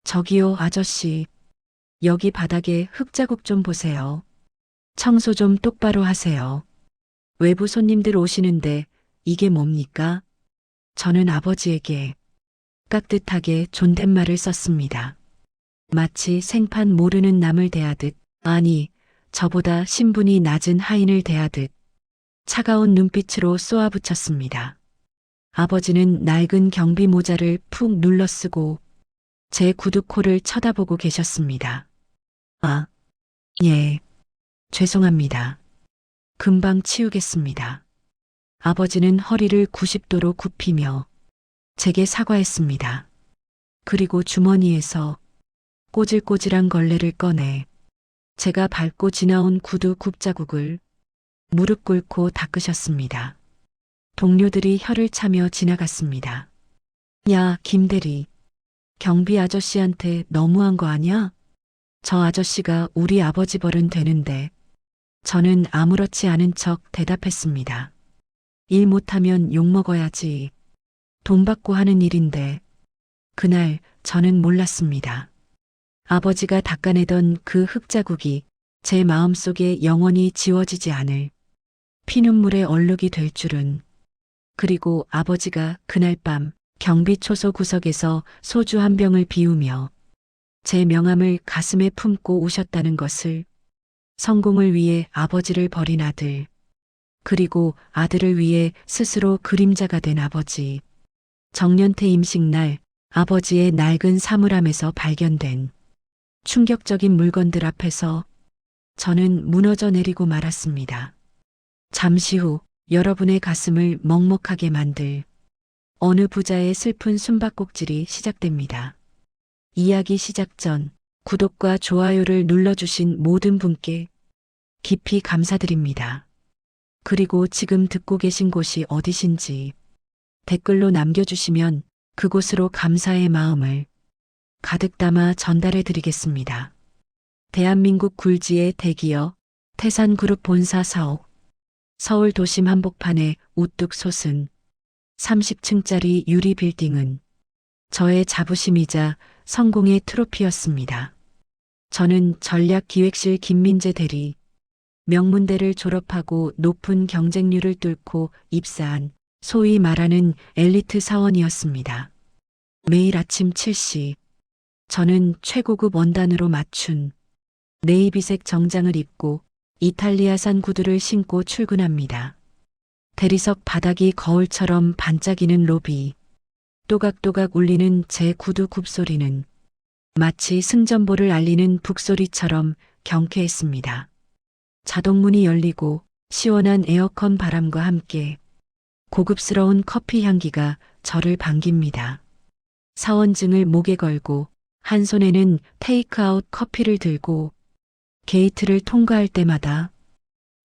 저기요, 아저씨. 여기 바닥에 흙자국 좀 보세요. 청소 좀 똑바로 하세요. 외부 손님들 오시는데 이게 뭡니까? 저는 아버지에게 깍듯하게 존댓말을 썼습니다. 마치 생판 모르는 남을 대하듯, 아니, 저보다 신분이 낮은 하인을 대하듯 차가운 눈빛으로 쏘아붙였습니다. 아버지는 낡은 경비 모자를 푹 눌러쓰고 제 구두코를 쳐다보고 계셨습니다. 아, 예, 죄송합니다. 금방 치우겠습니다. 아버지는 허리를 90도로 굽히며 제게 사과했습니다. 그리고 주머니에서 꼬질꼬질한 걸레를 꺼내 제가 밟고 지나온 구두 굽자국을 무릎 꿇고 닦으셨습니다. 동료들이 혀를 차며 지나갔습니다. 야, 김대리. 경비 아저씨한테 너무한 거 아니야? 저 아저씨가 우리 아버지 벌은 되는데. 저는 아무렇지 않은 척 대답했습니다. 일 못하면 욕먹어야지. 돈 받고 하는 일인데. 그날 저는 몰랐습니다. 아버지가 닦아내던 그 흙자국이 제 마음속에 영원히 지워지지 않을 피눈물의 얼룩이 될 줄은. 그리고 아버지가 그날 밤 경비초소 구석에서 소주 한 병을 비우며 제 명함을 가슴에 품고 우셨다는 것을, 성공을 위해 아버지를 버린 아들, 그리고 아들을 위해 스스로 그림자가 된 아버지, 정년퇴 임식날 아버지의 낡은 사물함에서 발견된 충격적인 물건들 앞에서 저는 무너져 내리고 말았습니다. 잠시 후 여러분의 가슴을 먹먹하게 만들 어느 부자의 슬픈 숨바꼭질이 시작됩니다. 이야기 시작 전 구독과 좋아요를 눌러주신 모든 분께 깊이 감사드립니다. 그리고 지금 듣고 계신 곳이 어디신지 댓글로 남겨주시면 그곳으로 감사의 마음을 가득 담아 전달해 드리겠습니다. 대한민국 굴지의 대기업 태산그룹 본사 사옥, 서울 도심 한복판에 우뚝 솟은 30층짜리 유리 빌딩은 저의 자부심이자 성공의 트로피였습니다. 저는 전략기획실 김민재 대리, 명문대를 졸업하고 높은 경쟁률을 뚫고 입사한 소위 말하는 엘리트 사원이었습니다. 매일 아침 7시, 저는 최고급 원단으로 맞춘 네이비색 정장을 입고 이탈리아산 구두를 신고 출근합니다. 대리석 바닥이 거울처럼 반짝이는 로비, 또각또각 울리는 제 구두 굽소리는 마치 승전보를 알리는 북소리처럼 경쾌했습니다. 자동문이 열리고 시원한 에어컨 바람과 함께 고급스러운 커피 향기가 저를 반깁니다. 사원증을 목에 걸고 한 손에는 테이크아웃 커피를 들고 게이트를 통과할 때마다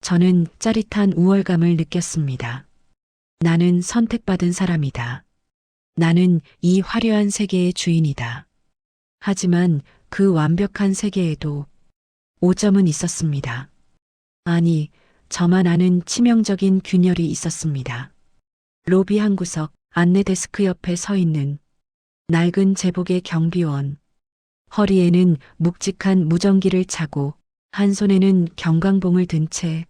저는 짜릿한 우월감을 느꼈습니다. 나는 선택받은 사람이다. 나는 이 화려한 세계의 주인이다. 하지만 그 완벽한 세계에도 오점은 있었습니다. 아니, 저만 아는 치명적인 균열이 있었습니다. 로비 한 구석 안내 데스크 옆에 서 있는 낡은 제복의 경비원, 허리에는 묵직한 무전기를 차고 한 손에는 경광봉을 든 채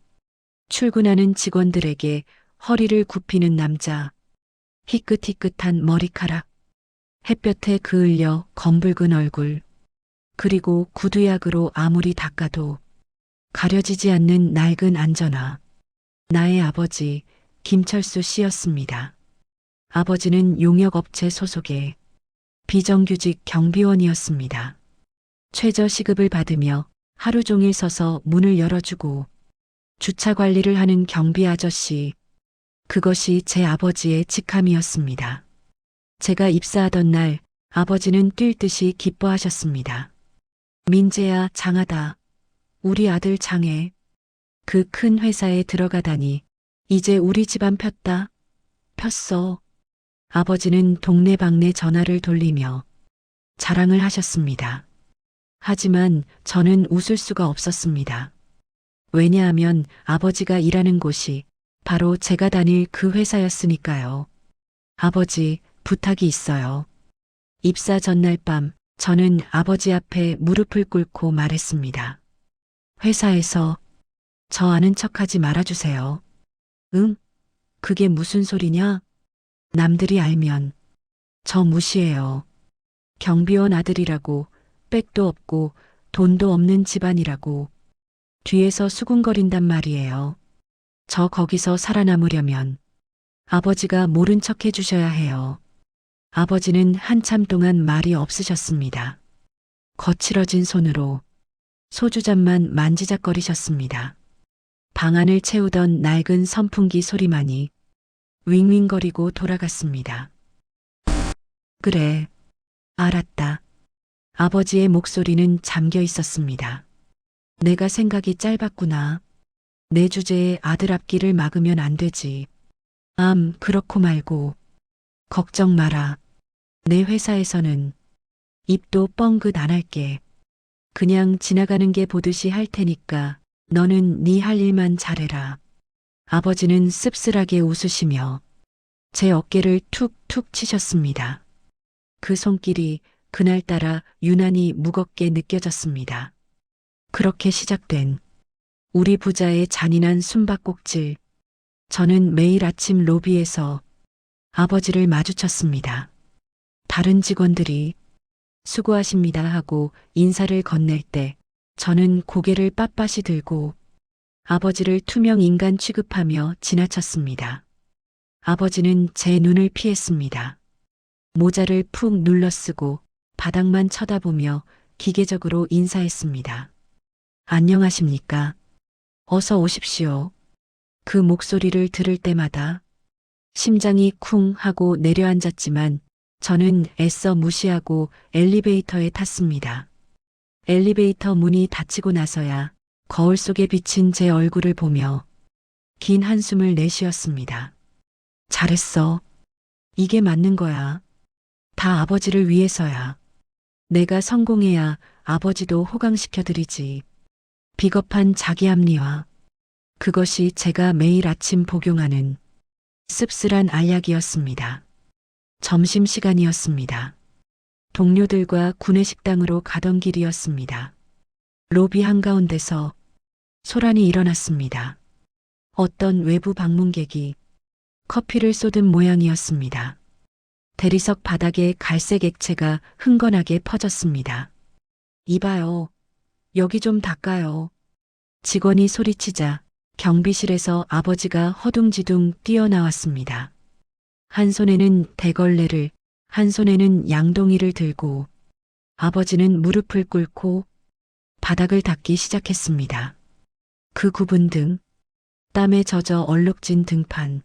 출근하는 직원들에게 허리를 굽히는 남자, 희끗희끗한 머리카락, 햇볕에 그을려 검붉은 얼굴, 그리고 구두약으로 아무리 닦아도 가려지지 않는 낡은 안전화. 나의 아버지 김철수 씨였습니다. 아버지는 용역업체 소속의 비정규직 경비원이었습니다. 최저 시급을 받으며 하루 종일 서서 문을 열어주고 주차 관리를 하는 경비 아저씨. 그것이 제 아버지의 직함이었습니다. 제가 입사하던 날 아버지는 뛸 듯이 기뻐하셨습니다. 민재야, 장하다. 우리 아들 장해. 그 큰 회사에 들어가다니. 이제 우리 집안 폈다. 폈어. 아버지는 동네방네 전화를 돌리며 자랑을 하셨습니다. 하지만 저는 웃을 수가 없었습니다. 왜냐하면 아버지가 일하는 곳이 바로 제가 다닐 그 회사였으니까요. 아버지, 부탁이 있어요. 입사 전날 밤 저는 아버지 앞에 무릎을 꿇고 말했습니다. 회사에서 저 아는 척하지 말아주세요. 응? 그게 무슨 소리냐? 남들이 알면 저 무시해요. 경비원 아들이라고, 백도 없고 돈도 없는 집안이라고 뒤에서 수군거린단 말이에요. 저 거기서 살아남으려면 아버지가 모른 척 해주셔야 해요. 아버지는 한참 동안 말이 없으셨습니다. 거칠어진 손으로 소주잔만 만지작거리셨습니다. 방 안을 채우던 낡은 선풍기 소리만이 윙윙거리고 돌아갔습니다. 그래, 알았다. 아버지의 목소리는 잠겨 있었습니다. 내가 생각이 짧았구나. 내 주제에 아들 앞길을 막으면 안 되지. 그렇고 말고. 걱정 마라. 내 회사에서는 입도 뻥긋 안 할게. 그냥 지나가는 게 보듯이 할 테니까 너는 네 할 일만 잘해라. 아버지는 씁쓸하게 웃으시며 제 어깨를 툭툭 치셨습니다. 그 손길이 그날따라 유난히 무겁게 느껴졌습니다. 그렇게 시작된 우리 부자의 잔인한 숨바꼭질. 저는 매일 아침 로비에서 아버지를 마주쳤습니다. 다른 직원들이 수고하십니다 하고 인사를 건넬 때 저는 고개를 빳빳이 들고 아버지를 투명 인간 취급하며 지나쳤습니다. 아버지는 제 눈을 피했습니다. 모자를 푹 눌러쓰고 바닥만 쳐다보며 기계적으로 인사했습니다. 안녕하십니까? 어서 오십시오. 그 목소리를 들을 때마다 심장이 쿵 하고 내려앉았지만 저는 애써 무시하고 엘리베이터에 탔습니다. 엘리베이터 문이 닫히고 나서야 거울 속에 비친 제 얼굴을 보며 긴 한숨을 내쉬었습니다. 잘했어. 이게 맞는 거야. 다 아버지를 위해서야. 내가 성공해야 아버지도 호강시켜드리지. 비겁한 자기 합리화. 그것이 제가 매일 아침 복용하는 씁쓸한 알약이었습니다. 점심시간이었습니다. 동료들과 구내식당으로 가던 길이었습니다. 로비 한가운데서 소란이 일어났습니다. 어떤 외부 방문객이 커피를 쏟은 모양이었습니다. 대리석 바닥에 갈색 액체가 흥건하게 퍼졌습니다. 이봐요. 여기 좀 닦아요. 직원이 소리치자 경비실에서 아버지가 허둥지둥 뛰어나왔습니다. 한 손에는 대걸레를, 한 손에는 양동이를 들고 아버지는 무릎을 꿇고 바닥을 닦기 시작했습니다. 그 굽은 등, 땀에 젖어 얼룩진 등판.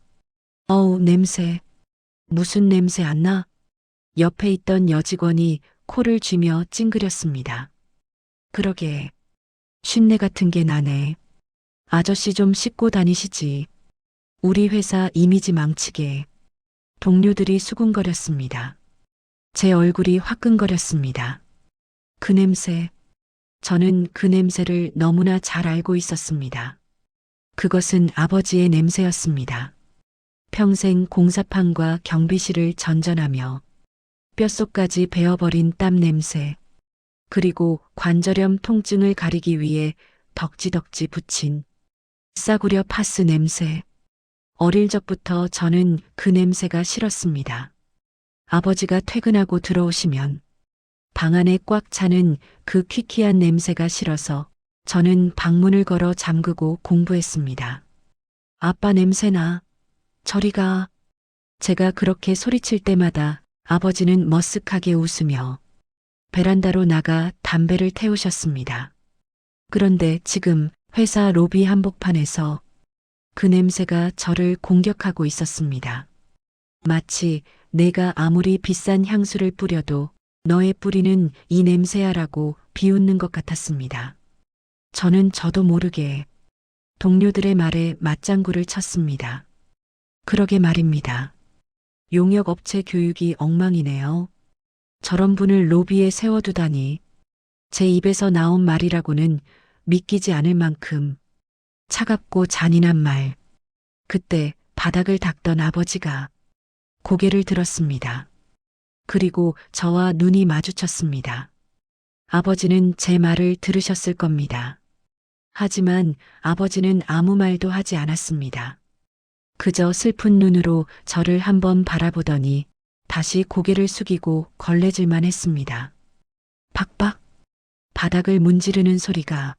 어우, 냄새. 무슨 냄새 안 나? 옆에 있던 여직원이 코를 쥐며 찡그렸습니다. 그러게. 쉰내 같은 게 나네. 아저씨 좀 씻고 다니시지. 우리 회사 이미지 망치게. 동료들이 수군거렸습니다. 제 얼굴이 화끈거렸습니다. 그 냄새. 저는 그 냄새를 너무나 잘 알고 있었습니다. 그것은 아버지의 냄새였습니다. 평생 공사판과 경비실을 전전하며 뼛속까지 베어버린 땀 냄새, 그리고 관절염 통증을 가리기 위해 덕지덕지 붙인 싸구려 파스 냄새. 어릴 적부터 저는 그 냄새가 싫었습니다. 아버지가 퇴근하고 들어오시면 방 안에 꽉 차는 그 퀴퀴한 냄새가 싫어서 저는 방문을 걸어 잠그고 공부했습니다. 아빠 냄새나. 저리 가. 제가 그렇게 소리칠 때마다 아버지는 머쓱하게 웃으며 베란다로 나가 담배를 태우셨습니다. 그런데 지금 회사 로비 한복판에서 그 냄새가 저를 공격하고 있었습니다. 마치 내가 아무리 비싼 향수를 뿌려도 너의 뿌리는 이 냄새야라고 비웃는 것 같았습니다. 저는 저도 모르게 동료들의 말에 맞장구를 쳤습니다. 그러게 말입니다. 용역업체 교육이 엉망이네요. 저런 분을 로비에 세워두다니. 제 입에서 나온 말이라고는 믿기지 않을 만큼 차갑고 잔인한 말. 그때 바닥을 닦던 아버지가 고개를 들었습니다. 그리고 저와 눈이 마주쳤습니다. 아버지는 제 말을 들으셨을 겁니다. 하지만 아버지는 아무 말도 하지 않았습니다. 그저 슬픈 눈으로 저를 한번 바라보더니 다시 고개를 숙이고 걸레질만 했습니다. 박박 바닥을 문지르는 소리가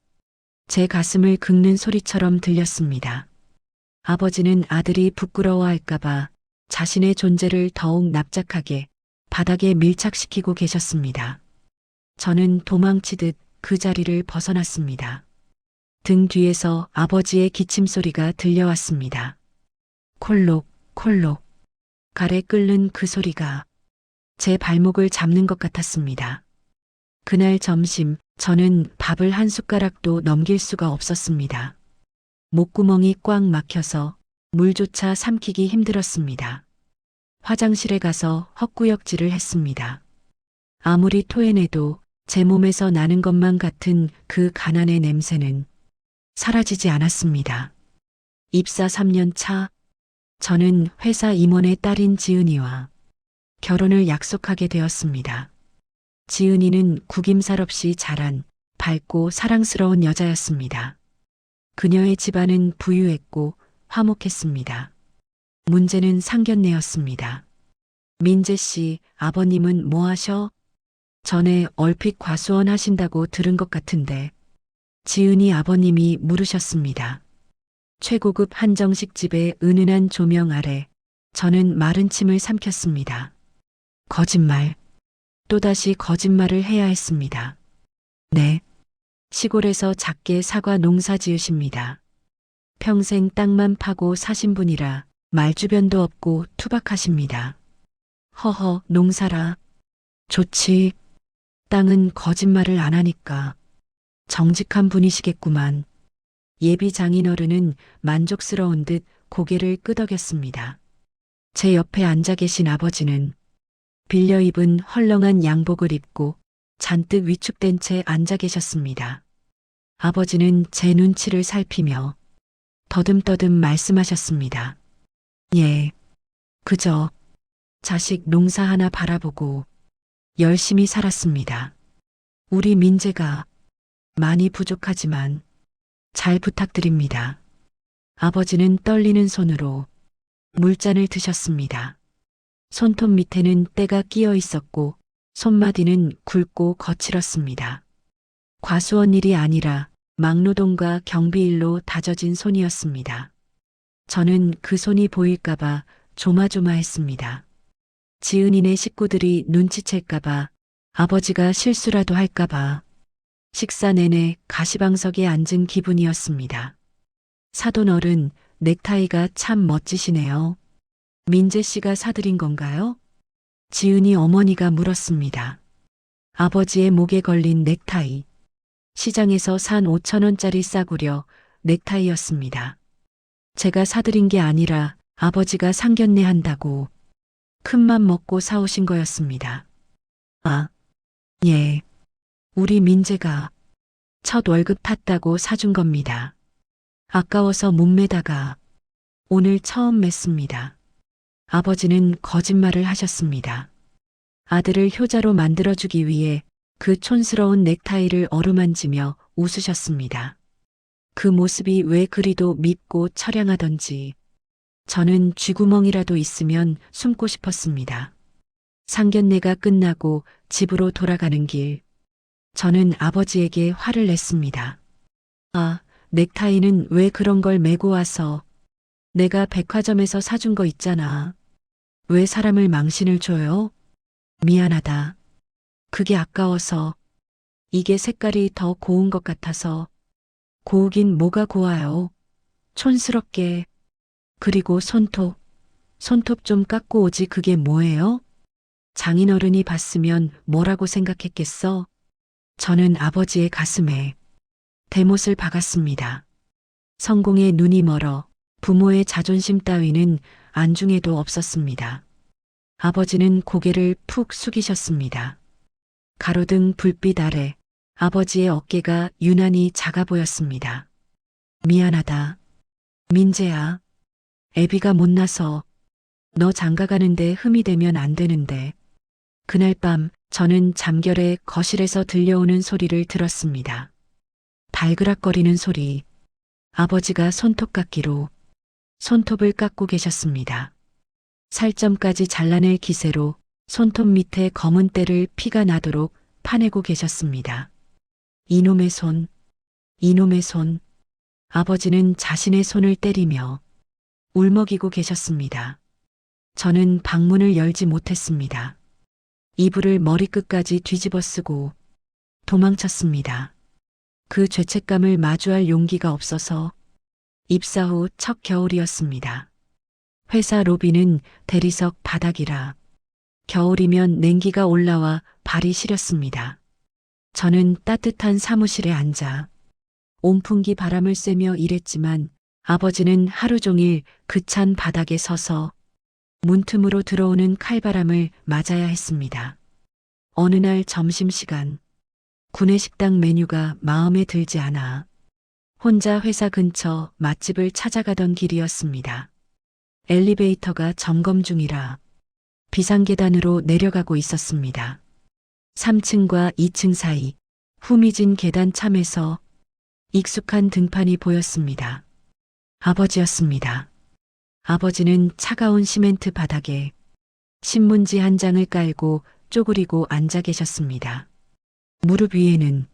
제 가슴을 긁는 소리처럼 들렸습니다. 아버지는 아들이 부끄러워할까봐 자신의 존재를 더욱 납작하게 바닥에 밀착시키고 계셨습니다. 저는 도망치듯 그 자리를 벗어났습니다. 등 뒤에서 아버지의 기침 소리가 들려왔습니다. 콜록, 콜록. 갈에 끓는 그 소리가 제 발목을 잡는 것 같았습니다. 그날 점심, 저는 밥을 한 숟가락도 넘길 수가 없었습니다. 목구멍이 꽉 막혀서 물조차 삼키기 힘들었습니다. 화장실에 가서 헛구역질을 했습니다. 아무리 토해내도 제 몸에서 나는 것만 같은 그 가난의 냄새는 사라지지 않았습니다. 입사 3년 차, 저는 회사 임원의 딸인 지은이와 결혼을 약속하게 되었습니다. 지은이는 구김살 없이 자란 밝고 사랑스러운 여자였습니다. 그녀의 집안은 부유했고 화목했습니다. 문제는 상견례였습니다. 민재 씨, 아버님은 뭐 하셔? 전에 얼핏 과수원 하신다고 들은 것 같은데. 지은이 아버님이 물으셨습니다. 최고급 한정식 집의 은은한 조명 아래 저는 마른 침을 삼켰습니다. 거짓말. 또다시 거짓말을 해야 했습니다. 네. 시골에서 작게 사과 농사 지으십니다. 평생 땅만 파고 사신 분이라 말주변도 없고 투박하십니다. 허허, 농사라. 좋지. 땅은 거짓말을 안 하니까. 정직한 분이시겠구만. 예비 장인어른은 만족스러운 듯 고개를 끄덕였습니다. 제 옆에 앉아 계신 아버지는 빌려 입은 헐렁한 양복을 입고 잔뜩 위축된 채 앉아 계셨습니다. 아버지는 제 눈치를 살피며 더듬더듬 말씀하셨습니다. 예, 그저 자식 농사 하나 바라보고 열심히 살았습니다. 우리 민재가 많이 부족하지만 잘 부탁드립니다. 아버지는 떨리는 손으로 물잔을 드셨습니다. 손톱 밑에는 때가 끼어 있었고 손마디는 굵고 거칠었습니다. 과수원 일이 아니라 막노동과 경비일로 다져진 손이었습니다. 저는 그 손이 보일까봐 조마조마했습니다. 지은이네 식구들이 눈치챌까봐, 아버지가 실수라도 할까봐 식사 내내 가시방석에 앉은 기분이었습니다. 사돈 어른, 넥타이가 참 멋지시네요. 민재 씨가 사드린 건가요? 지은이 어머니가 물었습니다. 아버지의 목에 걸린 넥타이. 시장에서 산 5,000원짜리 싸구려 넥타이였습니다. 제가 사드린 게 아니라 아버지가 상견례 한다고 큰맘 먹고 사오신 거였습니다. 아, 예. 우리 민재가 첫 월급 탔다고 사준 겁니다. 아까워서 못 매다가 오늘 처음 맸습니다. 아버지는 거짓말을 하셨습니다. 아들을 효자로 만들어주기 위해 그 촌스러운 넥타이를 어루만지며 웃으셨습니다. 그 모습이 왜 그리도 밉고 처량하던지 저는 쥐구멍이라도 있으면 숨고 싶었습니다. 상견례가 끝나고 집으로 돌아가는 길, 저는 아버지에게 화를 냈습니다. 아, 넥타이는 왜 그런 걸 메고 와서 내가 백화점에서 사준 거 있잖아. 왜 사람을 망신을 줘요? 미안하다. 그게 아까워서. 이게 색깔이 더 고운 것 같아서. 고우긴 뭐가 고와요. 촌스럽게. 그리고 손톱. 손톱 좀 깎고 오지 그게 뭐예요? 장인어른이 봤으면 뭐라고 생각했겠어? 저는 아버지의 가슴에 대못을 박았습니다. 성공에 눈이 멀어 부모의 자존심 따위는 안중에도 없었습니다. 아버지는 고개를 푹 숙이셨습니다. 가로등 불빛 아래 아버지의 어깨가 유난히 작아 보였습니다. 미안하다. 민재야. 애비가 못나서 너 장가가는데 흠이 되면 안 되는데. 그날 밤 저는 잠결에 거실에서 들려오는 소리를 들었습니다. 발그락거리는 소리. 아버지가 손톱깎이로 손톱을 깎고 계셨습니다. 살점까지 잘라낼 기세로 손톱 밑에 검은 때를 피가 나도록 파내고 계셨습니다. 이놈의 손, 이놈의 손. 아버지는 자신의 손을 때리며 울먹이고 계셨습니다. 저는 방문을 열지 못했습니다. 이불을 머리끝까지 뒤집어 쓰고 도망쳤습니다. 그 죄책감을 마주할 용기가 없어서 입사 후 첫 겨울이었습니다. 회사 로비는 대리석 바닥이라 겨울이면 냉기가 올라와 발이 시렸습니다. 저는 따뜻한 사무실에 앉아 온풍기 바람을 쐬며 일했지만 아버지는 하루 종일 그 찬 바닥에 서서 문틈으로 들어오는 칼바람을 맞아야 했습니다. 어느 날 점심시간 구내식당 메뉴가 마음에 들지 않아 혼자 회사 근처 맛집을 찾아가던 길이었습니다. 엘리베이터가 점검 중이라 비상계단으로 내려가고 있었습니다. 3층과 2층 사이 후미진 계단 참에서 익숙한 등판이 보였습니다. 아버지였습니다. 아버지는 차가운 시멘트 바닥에 신문지 한 장을 깔고 쪼그리고 앉아 계셨습니다. 무릎 위에는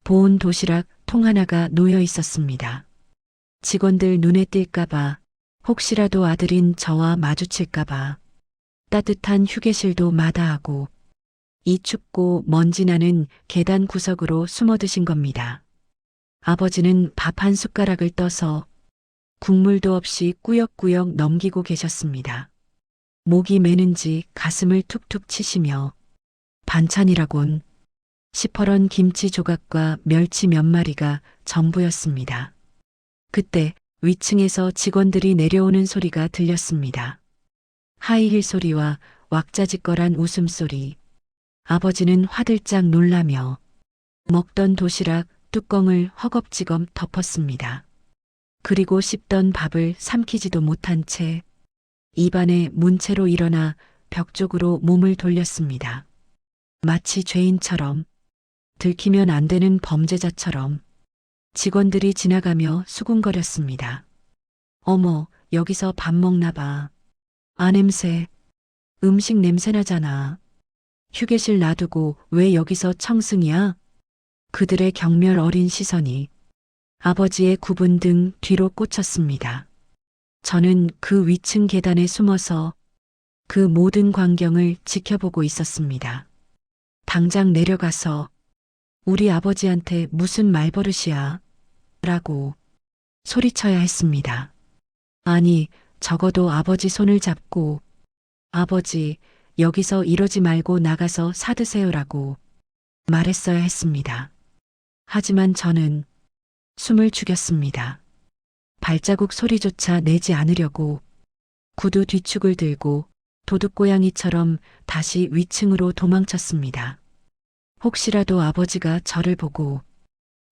보온 도시락 통 하나가 놓여 있었습니다. 직원들 눈에 띌까봐, 혹시라도 아들인 저와 마주칠까봐 따뜻한 휴게실도 마다하고 이 춥고 먼지 나는 계단 구석으로 숨어드신 겁니다. 아버지는 밥 한 숟가락을 떠서 국물도 없이 꾸역꾸역 넘기고 계셨습니다. 목이 메는지 가슴을 툭툭 치시며 반찬이라곤 시퍼런 김치 조각과 멸치 몇 마리가 전부였습니다. 그때 위층에서 직원들이 내려오는 소리가 들렸습니다. 하이힐 소리와 왁자지껄한 웃음소리. 아버지는 화들짝 놀라며 먹던 도시락 뚜껑을 허겁지겁 덮었습니다. 그리고 씹던 밥을 삼키지도 못한 채 입안에 문채로 일어나 벽 쪽으로 몸을 돌렸습니다. 마치 죄인처럼, 들키면 안 되는 범죄자처럼 직원들이 지나가며 수군거렸습니다. 어머, 여기서 밥 먹나 봐. 아, 냄새. 음식 냄새 나잖아. 휴게실 놔두고 왜 여기서 청승이야? 그들의 경멸 어린 시선이 아버지의 굽은 등 뒤로 꽂혔습니다. 저는 그 위층 계단에 숨어서 그 모든 광경을 지켜보고 있었습니다. 당장 내려가서 우리 아버지한테 무슨 말버릇이야? 라고 소리쳐야 했습니다. 아니, 적어도 아버지 손을 잡고 아버지, 여기서 이러지 말고 나가서 사드세요라고 말했어야 했습니다. 하지만 저는 숨을 죽였습니다. 발자국 소리조차 내지 않으려고 구두 뒤축을 들고 도둑고양이처럼 다시 위층으로 도망쳤습니다. 혹시라도 아버지가 저를 보고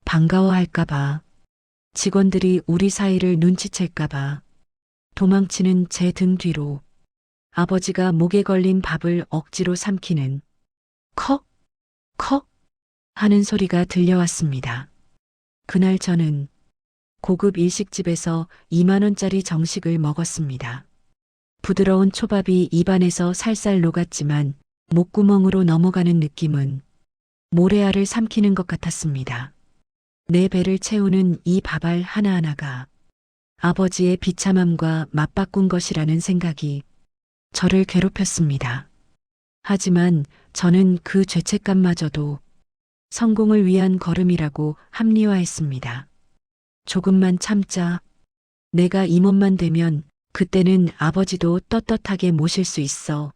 반가워할까봐, 직원들이 우리 사이를 눈치챌까봐 도망치는 제 등 뒤로 아버지가 목에 걸린 밥을 억지로 삼키는 컥, 컥 하는 소리가 들려왔습니다. 그날 저는 고급 일식집에서 2만 원짜리 정식을 먹었습니다. 부드러운 초밥이 입안에서 살살 녹았지만 목구멍으로 넘어가는 느낌은 모래알을 삼키는 것 같았습니다. 내 배를 채우는 이 밥알 하나하나가 아버지의 비참함과 맞바꾼 것이라는 생각이 저를 괴롭혔습니다. 하지만 저는 그 죄책감마저도 성공을 위한 걸음이라고 합리화했습니다. 조금만 참자. 내가 임원만 되면 그때는 아버지도 떳떳하게 모실 수 있어.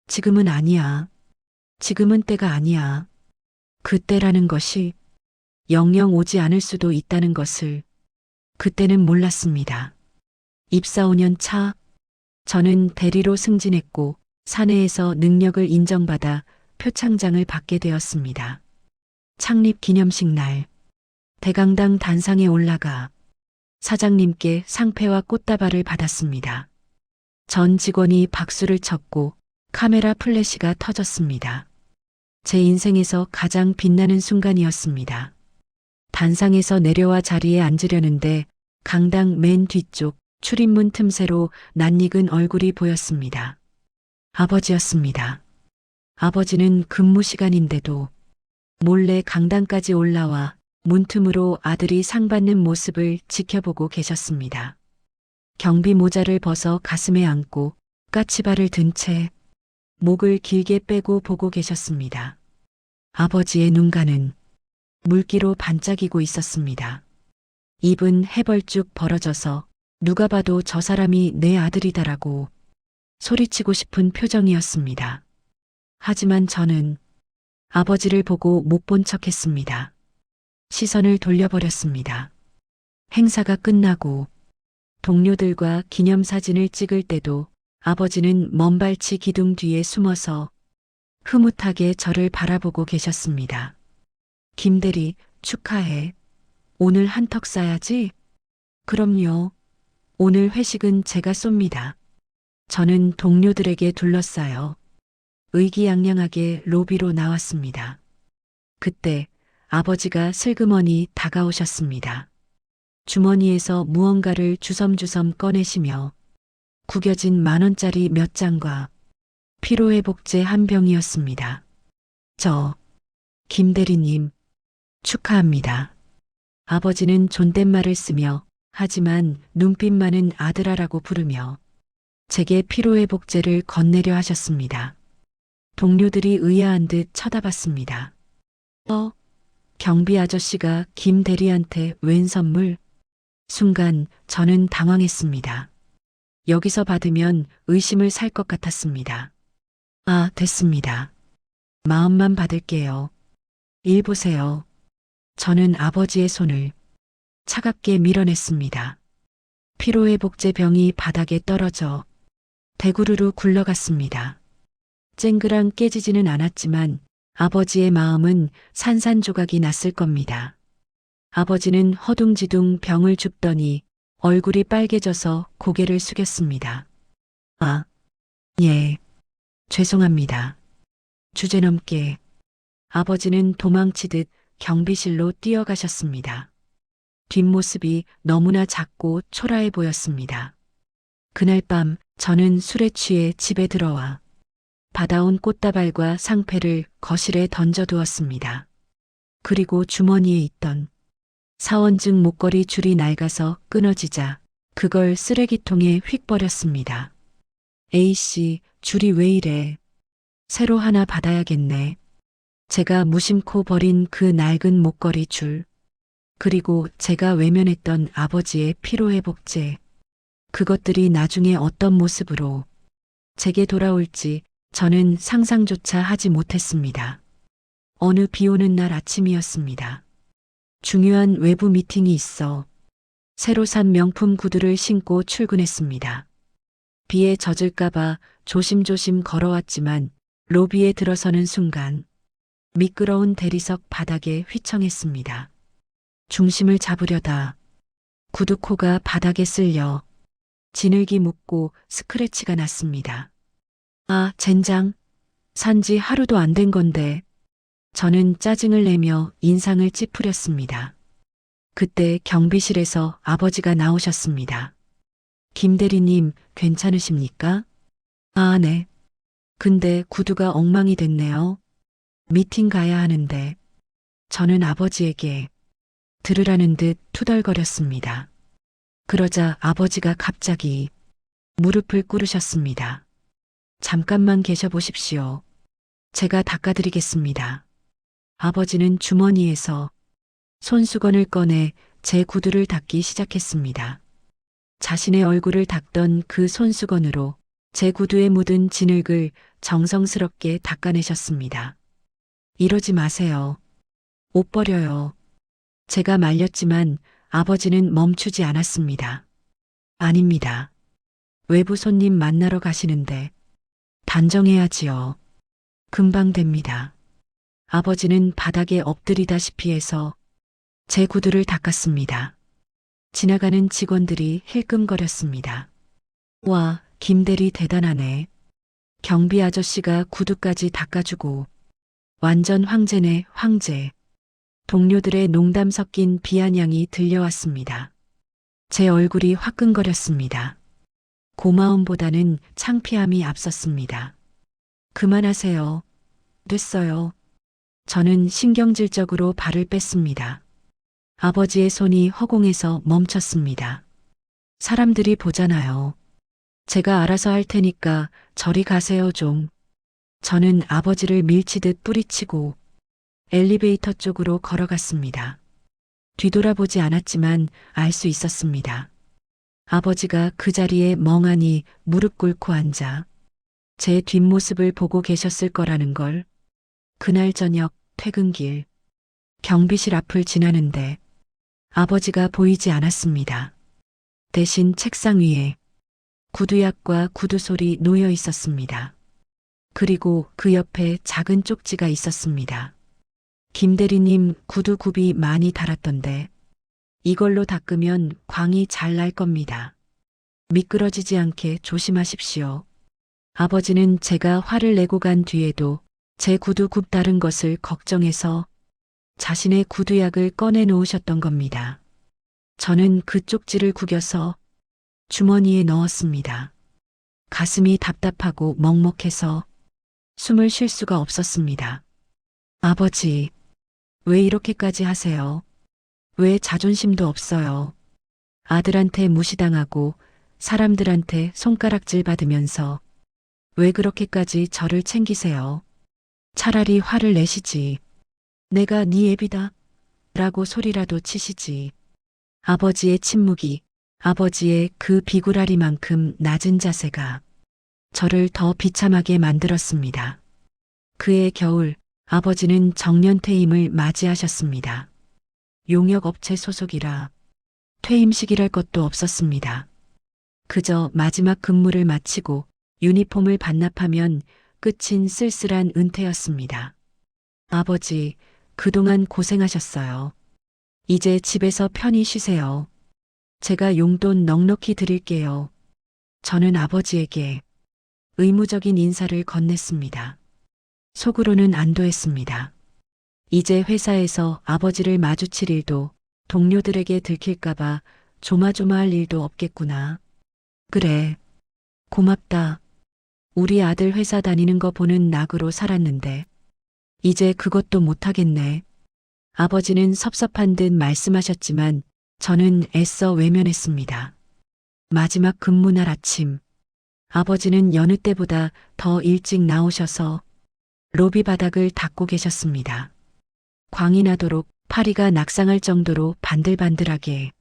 지금은 아니야. 지금은 때가 아니야. 그때라는 것이 영영 오지 않을 수도 있다는 것을 그때는 몰랐습니다. 입사 5년 차, 저는 대리로 승진했고 사내에서 능력을 인정받아 표창장을 받게 되었습니다. 창립 기념식 날, 대강당 단상에 올라가 사장님께 상패와 꽃다발을 받았습니다. 전 직원이 박수를 쳤고 카메라 플래시가 터졌습니다. 제 인생에서 가장 빛나는 순간이었습니다. 단상에서 내려와 자리에 앉으려는데 강당 맨 뒤쪽 출입문 틈새로 낯익은 얼굴이 보였습니다. 아버지였습니다. 아버지는 근무 시간인데도 몰래 강당까지 올라와 문틈으로 아들이 상 받는 모습을 지켜보고 계셨습니다. 경비 모자를 벗어 가슴에 안고 까치발을 든 채 목을 길게 빼고 보고 계셨습니다. 아버지의 눈가는 물기로 반짝이고 있었습니다. 입은 해벌쭉 벌어져서 누가 봐도 저 사람이 내 아들이다라고 소리치고 싶은 표정이었습니다. 하지만 저는 아버지를 보고 못 본 척했습니다. 시선을 돌려버렸습니다. 행사가 끝나고 동료들과 기념사진을 찍을 때도 아버지는 먼발치 기둥 뒤에 숨어서 흐뭇하게 저를 바라보고 계셨습니다. 김대리, 축하해. 오늘 한턱 쏴야지? 그럼요. 오늘 회식은 제가 쏩니다. 저는 동료들에게 둘러싸여 의기양양하게 로비로 나왔습니다. 그때 아버지가 슬그머니 다가오셨습니다. 주머니에서 무언가를 주섬주섬 꺼내시며 구겨진 10,000원짜리 몇 장과 피로회복제 한 병이었습니다. 김대리님, 축하합니다. 아버지는 존댓말을 쓰며 하지만 눈빛만은 아들아라고 부르며 제게 피로회복제를 건네려 하셨습니다. 동료들이 의아한 듯 쳐다봤습니다. 경비 아저씨가 김 대리한테 웬 선물? 순간 저는 당황했습니다. 여기서 받으면 의심을 살 것 같았습니다. 됐습니다. 마음만 받을게요. 일 보세요. 저는 아버지의 손을 차갑게 밀어냈습니다. 피로회복제 병이 바닥에 떨어져 대구르르 굴러갔습니다. 쨍그랑 깨지지는 않았지만 아버지의 마음은 산산조각이 났을 겁니다. 아버지는 허둥지둥 병을 줍더니 얼굴이 빨개져서 고개를 숙였습니다. 예. 죄송합니다. 주제넘게 아버지는 도망치듯 경비실로 뛰어가셨습니다. 뒷모습이 너무나 작고 초라해 보였습니다. 그날 밤 저는 술에 취해 집에 들어와 받아온 꽃다발과 상패를 거실에 던져두었습니다. 그리고 주머니에 있던 사원증 목걸이 줄이 낡아서 끊어지자 그걸 쓰레기통에 휙 버렸습니다. A씨, 줄이 왜 이래? 새로 하나 받아야겠네. 제가 무심코 버린 그 낡은 목걸이 줄, 그리고 제가 외면했던 아버지의 피로회복제, 그것들이 나중에 어떤 모습으로 제게 돌아올지 저는 상상조차 하지 못했습니다. 어느 비 오는 날 아침이었습니다. 중요한 외부 미팅이 있어 새로 산 명품 구두를 신고 출근했습니다. 비에 젖을까봐 조심조심 걸어왔지만 로비에 들어서는 순간 미끄러운 대리석 바닥에 휘청했습니다. 중심을 잡으려다 구두코가 바닥에 쓸려 지늘기 묻고 스크래치가 났습니다. 젠장. 산지 하루도 안 된 건데. 저는 짜증을 내며 인상을 찌푸렸습니다. 그때 경비실에서 아버지가 나오셨습니다. 김 대리님, 괜찮으십니까? 네. 근데 구두가 엉망이 됐네요. 미팅 가야 하는데. 저는 아버지에게 들으라는 듯 투덜거렸습니다. 그러자 아버지가 갑자기 무릎을 꿇으셨습니다. 잠깐만 계셔 보십시오. 제가 닦아드리겠습니다. 아버지는 주머니에서 손수건을 꺼내 제 구두를 닦기 시작했습니다. 자신의 얼굴을 닦던 그 손수건으로 제 구두에 묻은 진흙을 정성스럽게 닦아내셨습니다. 이러지 마세요. 옷 버려요. 제가 말렸지만 아버지는 멈추지 않았습니다. 아닙니다. 외부 손님 만나러 가시는데 단정해야지요. 금방 됩니다. 아버지는 바닥에 엎드리다시피 해서 제 구두를 닦았습니다. 지나가는 직원들이 힐끔거렸습니다. 와, 김대리 대단하네. 경비 아저씨가 구두까지 닦아주고 완전 황제네 황제. 동료들의 농담 섞인 비아냥이 들려왔습니다. 제 얼굴이 화끈거렸습니다. 고마움보다는 창피함이 앞섰습니다. 그만하세요. 됐어요. 저는 신경질적으로 발을 뺐습니다. 아버지의 손이 허공에서 멈췄습니다. 사람들이 보잖아요. 제가 알아서 할 테니까 저리 가세요 좀. 저는 아버지를 밀치듯 뿌리치고 엘리베이터 쪽으로 걸어갔습니다. 뒤돌아보지 않았지만 알 수 있었습니다. 아버지가 그 자리에 멍하니 무릎 꿇고 앉아 제 뒷모습을 보고 계셨을 거라는 걸. 그날 저녁 퇴근길 경비실 앞을 지나는데 아버지가 보이지 않았습니다. 대신 책상 위에 구두약과 구두솔이 놓여 있었습니다. 그리고 그 옆에 작은 쪽지가 있었습니다. 김 대리님 구두 굽이 많이 닳았던데 이걸로 닦으면 광이 잘 날 겁니다. 미끄러지지 않게 조심하십시오. 아버지는 제가 화를 내고 간 뒤에도 제 구두 굽 닳은 것을 걱정해서 자신의 구두약을 꺼내 놓으셨던 겁니다. 저는 그 쪽지를 구겨서 주머니에 넣었습니다. 가슴이 답답하고 먹먹해서 숨을 쉴 수가 없었습니다. 아버지, 왜 이렇게까지 하세요? 왜 자존심도 없어요? 아들한테 무시당하고 사람들한테 손가락질 받으면서 왜 그렇게까지 저를 챙기세요? 차라리 화를 내시지. 내가 네 애비다. 라고 소리라도 치시지. 아버지의 침묵이, 아버지의 그 비굴하리만큼 낮은 자세가 저를 더 비참하게 만들었습니다. 그해 겨울 아버지는 정년퇴임을 맞이하셨습니다. 용역업체 소속이라 퇴임식이랄 것도 없었습니다. 그저 마지막 근무를 마치고 유니폼을 반납하면 끝인 쓸쓸한 은퇴였습니다. 아버지, 그동안 고생하셨어요. 이제 집에서 편히 쉬세요. 제가 용돈 넉넉히 드릴게요. 저는 아버지에게 의무적인 인사를 건넸습니다. 속으로는 안도했습니다. 이제 회사에서 아버지를 마주칠 일도 동료들에게 들킬까봐 조마조마할 일도 없겠구나. 그래. 고맙다. 우리 아들 회사 다니는 거 보는 낙으로 살았는데 이제 그것도 못하겠네. 아버지는 섭섭한 듯 말씀하셨지만 저는 애써 외면했습니다. 마지막 근무날 아침 아버지는 여느 때보다 더 일찍 나오셔서 로비 바닥을 닦고 계셨습니다. 광이 나도록 파리가 낙상할 정도로 반들반들하게.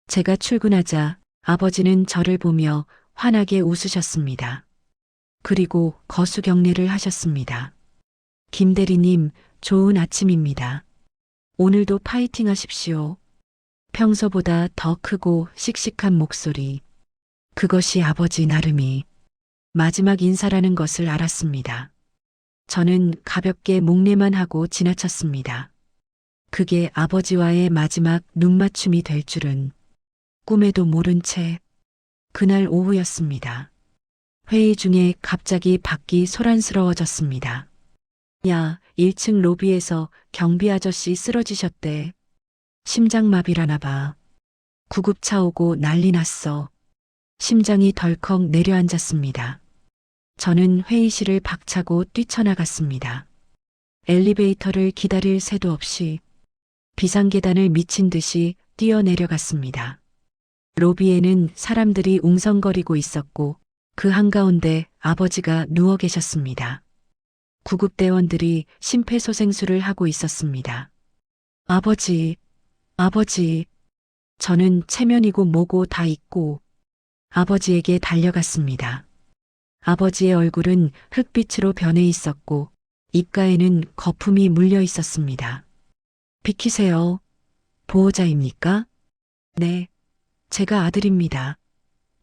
제가 출근하자 아버지는 저를 보며 환하게 웃으셨습니다. 그리고 거수 경례를 하셨습니다. 김 대리님, 좋은 아침입니다. 오늘도 파이팅 하십시오. 평소보다 더 크고 씩씩한 목소리. 그것이 아버지 나름이 마지막 인사라는 것을 알았습니다. 저는 가볍게 목례만 하고 지나쳤습니다. 그게 아버지와의 마지막 눈맞춤이 될 줄은 꿈에도 모른 채. 그날 오후였습니다. 회의 중에 갑자기 밖이 소란스러워졌습니다. 야, 1층 로비에서 경비 아저씨 쓰러지셨대. 심장마비라나 봐. 구급차 오고 난리 났어. 심장이 덜컥 내려앉았습니다. 저는 회의실을 박차고 뛰쳐나갔습니다. 엘리베이터를 기다릴 새도 없이 비상계단을 미친 듯이 뛰어내려갔습니다. 로비에는 사람들이 웅성거리고 있었고 그 한가운데 아버지가 누워 계셨습니다. 구급대원들이 심폐소생술을 하고 있었습니다. 아버지, 아버지. 저는 체면이고 뭐고 다 잊고 아버지에게 달려갔습니다. 아버지의 얼굴은 흑빛으로 변해 있었고 입가에는 거품이 물려 있었습니다. 비키세요. 보호자입니까? 네, 제가 아들입니다.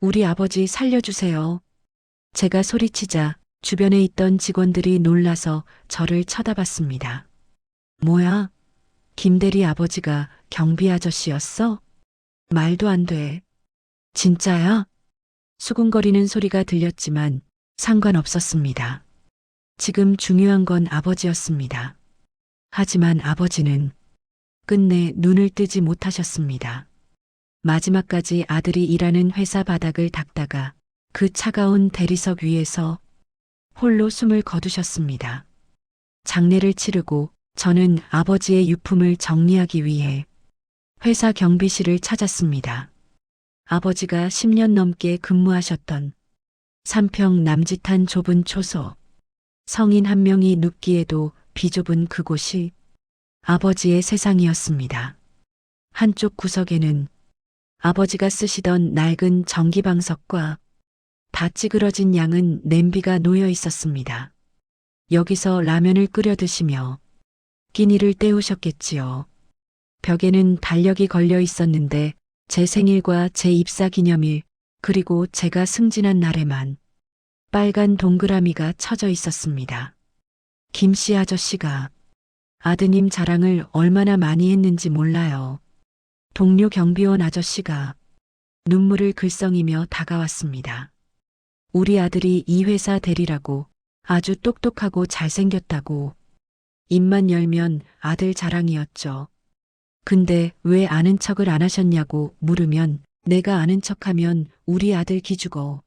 우리 아버지 살려주세요. 제가 소리치자 주변에 있던 직원들이 놀라서 저를 쳐다봤습니다. 뭐야? 김대리 아버지가 경비 아저씨였어? 말도 안 돼. 진짜야? 수군거리는 소리가 들렸지만 상관없었습니다. 지금 중요한 건 아버지였습니다. 하지만 아버지는 끝내 눈을 뜨지 못하셨습니다. 마지막까지 아들이 일하는 회사 바닥을 닦다가 그 차가운 대리석 위에서 홀로 숨을 거두셨습니다. 장례를 치르고 저는 아버지의 유품을 정리하기 위해 회사 경비실을 찾았습니다. 아버지가 10년 넘게 근무하셨던 3평 남짓한 좁은 초소, 성인 한 명이 눕기에도 비좁은 그곳이 아버지의 세상이었습니다. 한쪽 구석에는 아버지가 쓰시던 낡은 전기방석과 다 찌그러진 양은 냄비가 놓여 있었습니다. 여기서 라면을 끓여 드시며 끼니를 때우셨겠지요. 벽에는 달력이 걸려 있었는데 제 생일과 제 입사 기념일 그리고 제가 승진한 날에만 빨간 동그라미가 쳐져 있었습니다. 김씨 아저씨가 아드님 자랑을 얼마나 많이 했는지 몰라요. 동료 경비원 아저씨가 눈물을 글썽이며 다가왔습니다. 우리 아들이 이 회사 대리라고 아주 똑똑하고 잘생겼다고 입만 열면 아들 자랑이었죠. 근데 왜 아는 척을 안 하셨냐고 물으면 내가 아는 척하면 우리 아들 기죽어.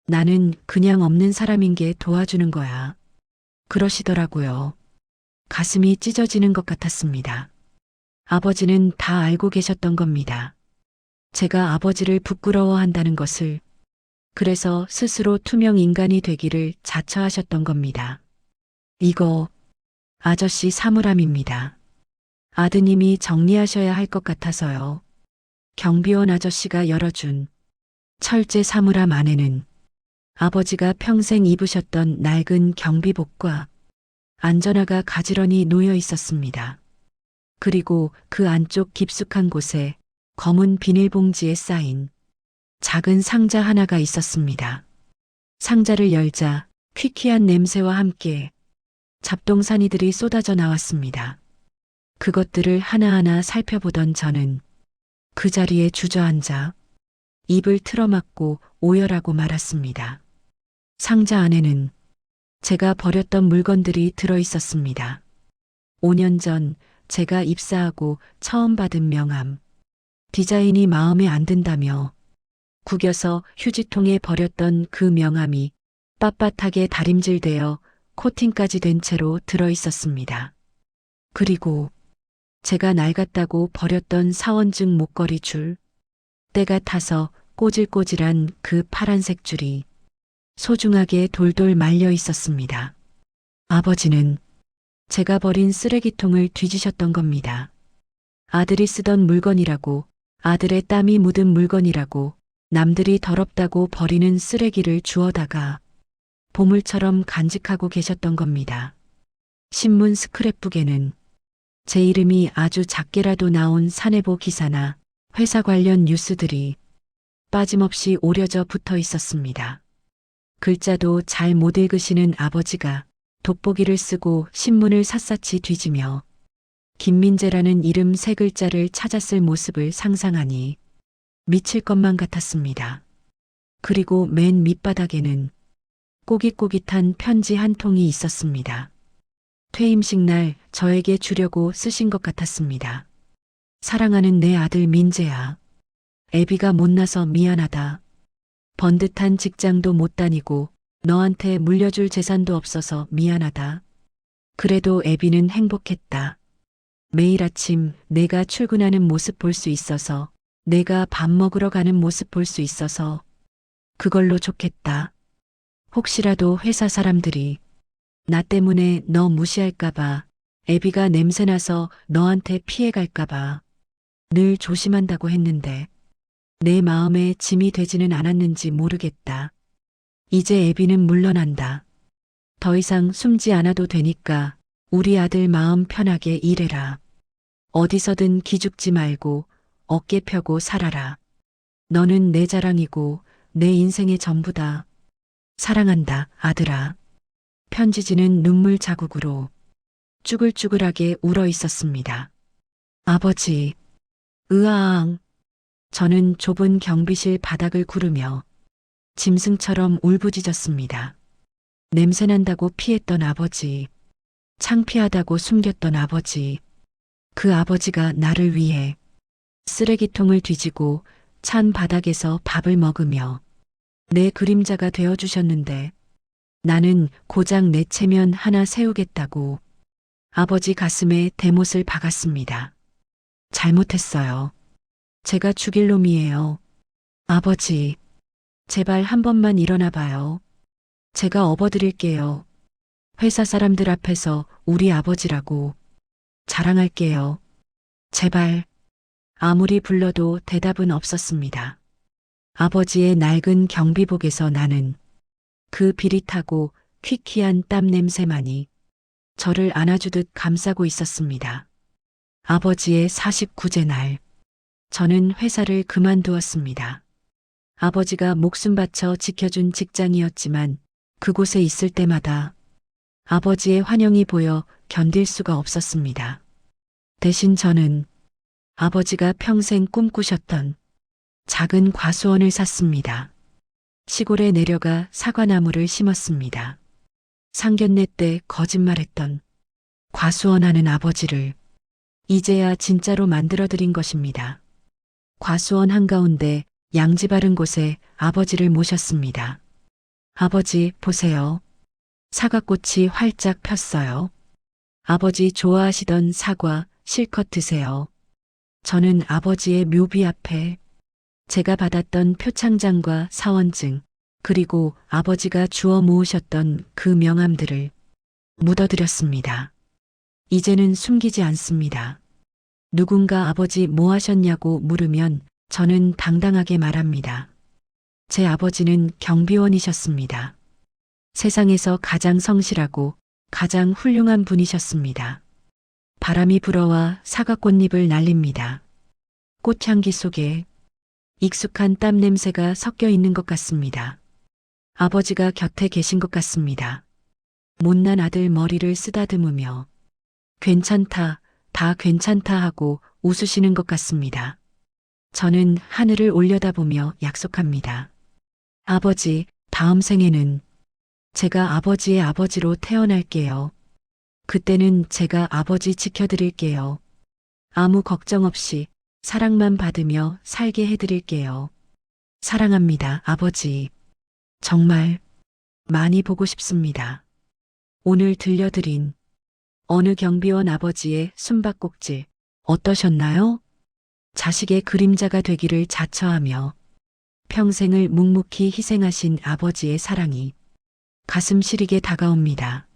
나는 그냥 없는 사람인 게 도와주는 거야. 그러시더라고요. 가슴이 찢어지는 것 같았습니다. 아버지는 다 알고 계셨던 겁니다. 제가 아버지를 부끄러워한다는 것을, 그래서 스스로 투명 인간이 되기를 자처하셨던 겁니다. 이거 아저씨 사물함입니다. 아드님이 정리하셔야 할 것 같아서요. 경비원 아저씨가 열어준 철제 사물함 안에는 아버지가 평생 입으셨던 낡은 경비복과 안전화가 가지런히 놓여 있었습니다. 그리고 그 안쪽 깊숙한 곳에 검은 비닐봉지에 쌓인 작은 상자 하나가 있었습니다. 상자를 열자 퀴퀴한 냄새와 함께 잡동사니들이 쏟아져 나왔습니다. 그것들을 하나하나 살펴보던 저는 그 자리에 주저앉아 입을 틀어막고 오열하고 말았습니다. 상자 안에는 제가 버렸던 물건들이 들어 있었습니다. 5년 전 제가 입사하고 처음 받은 명함, 디자인이 마음에 안 든다며 구겨서 휴지통에 버렸던 그 명함이 빳빳하게 다림질되어 코팅까지 된 채로 들어 있었습니다. 그리고 제가 낡았다고 버렸던 사원증 목걸이 줄, 때가 타서 꼬질꼬질한 그 파란색 줄이 소중하게 돌돌 말려 있었습니다. 아버지는 제가 버린 쓰레기통을 뒤지셨던 겁니다. 아들이 쓰던 물건이라고, 아들의 땀이 묻은 물건이라고 남들이 더럽다고 버리는 쓰레기를 주워다가 보물처럼 간직하고 계셨던 겁니다. 신문 스크랩북에는 제 이름이 아주 작게라도 나온 사내보 기사나 회사 관련 뉴스들이 빠짐없이 오려져 붙어 있었습니다. 글자도 잘 못 읽으시는 아버지가 돋보기를 쓰고 신문을 샅샅이 뒤지며 김민재라는 이름 세 글자를 찾았을 모습을 상상하니 미칠 것만 같았습니다. 그리고 맨 밑바닥에는 꼬깃꼬깃한 편지 한 통이 있었습니다. 퇴임식 날 저에게 주려고 쓰신 것 같았습니다. 사랑하는 내 아들 민재야. 애비가 못나서 미안하다. 번듯한 직장도 못 다니고 너한테 물려줄 재산도 없어서 미안하다. 그래도 애비는 행복했다. 매일 아침 내가 출근하는 모습 볼 수 있어서, 내가 밥 먹으러 가는 모습 볼 수 있어서 그걸로 좋겠다. 혹시라도 회사 사람들이 나 때문에 너 무시할까봐, 애비가 냄새나서 너한테 피해갈까봐 늘 조심한다고 했는데 내 마음에 짐이 되지는 않았는지 모르겠다. 이제 애비는 물러난다. 더 이상 숨지 않아도 되니까 우리 아들 마음 편하게 일해라. 어디서든 기죽지 말고 어깨 펴고 살아라. 너는 내 자랑이고 내 인생의 전부다. 사랑한다, 아들아. 편지지는 눈물 자국으로 쭈글쭈글하게 울어 있었습니다. 아버지, 으아앙. 저는 좁은 경비실 바닥을 구르며 짐승처럼 울부짖었습니다. 냄새난다고 피했던 아버지, 창피하다고 숨겼던 아버지, 그 아버지가 나를 위해 쓰레기통을 뒤지고 찬 바닥에서 밥을 먹으며 내 그림자가 되어주셨는데 나는 고작 내 체면 하나 세우겠다고 아버지 가슴에 대못을 박았습니다. 잘못했어요. 제가 죽일 놈이에요. 아버지, 제발 한 번만 일어나 봐요. 제가 업어드릴게요. 회사 사람들 앞에서 우리 아버지라고 자랑할게요. 제발. 아무리 불러도 대답은 없었습니다. 아버지의 낡은 경비복에서 나는 그 비릿하고 퀴퀴한 땀 냄새만이 저를 안아주듯 감싸고 있었습니다. 아버지의 49제 날, 저는 회사를 그만두었습니다. 아버지가 목숨 바쳐 지켜준 직장이었지만 그곳에 있을 때마다 아버지의 환영이 보여 견딜 수가 없었습니다. 대신 저는 아버지가 평생 꿈꾸셨던 작은 과수원을 샀습니다. 시골에 내려가 사과나무를 심었습니다. 상견례 때 거짓말했던 과수원 하는 아버지를 이제야 진짜로 만들어드린 것입니다. 과수원 한가운데 양지 바른 곳에 아버지를 모셨습니다. 아버지, 보세요. 사과꽃이 활짝 폈어요. 아버지 좋아하시던 사과 실컷 드세요. 저는 아버지의 묘비 앞에 제가 받았던 표창장과 사원증, 그리고 아버지가 주워 모으셨던 그 명함들을 묻어드렸습니다. 이제는 숨기지 않습니다. 누군가 아버지 뭐 하셨냐고 물으면 저는 당당하게 말합니다. 제 아버지는 경비원이셨습니다. 세상에서 가장 성실하고 가장 훌륭한 분이셨습니다. 바람이 불어와 사과꽃잎을 날립니다. 꽃향기 속에 익숙한 땀 냄새가 섞여 있는 것 같습니다. 아버지가 곁에 계신 것 같습니다. 못난 아들 머리를 쓰다듬으며 괜찮다, 다 괜찮다 하고 웃으시는 것 같습니다. 저는 하늘을 올려다보며 약속합니다. 아버지, 다음 생에는 제가 아버지의 아버지로 태어날게요. 그때는 제가 아버지 지켜드릴게요. 아무 걱정 없이 사랑만 받으며 살게 해드릴게요. 사랑합니다, 아버지. 정말 많이 보고 싶습니다. 오늘 들려드린 어느 경비원 아버지의 숨바꼭질 어떠셨나요? 자식의 그림자가 되기를 자처하며 평생을 묵묵히 희생하신 아버지의 사랑이 가슴 시리게 다가옵니다.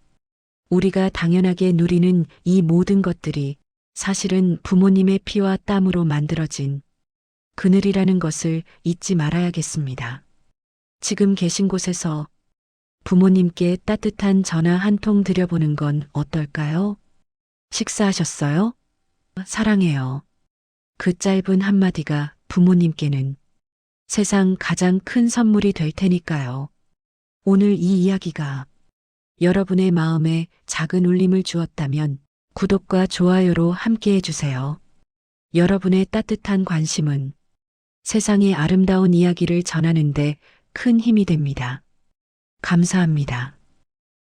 우리가 당연하게 누리는 이 모든 것들이 사실은 부모님의 피와 땀으로 만들어진 그늘이라는 것을 잊지 말아야겠습니다. 지금 계신 곳에서 부모님께 따뜻한 전화 한 통 드려보는 건 어떨까요? 식사하셨어요? 사랑해요. 그 짧은 한마디가 부모님께는 세상 가장 큰 선물이 될 테니까요. 오늘 이 이야기가 여러분의 마음에 작은 울림을 주었다면 구독과 좋아요로 함께 해주세요. 여러분의 따뜻한 관심은 세상의 아름다운 이야기를 전하는데 큰 힘이 됩니다. 감사합니다.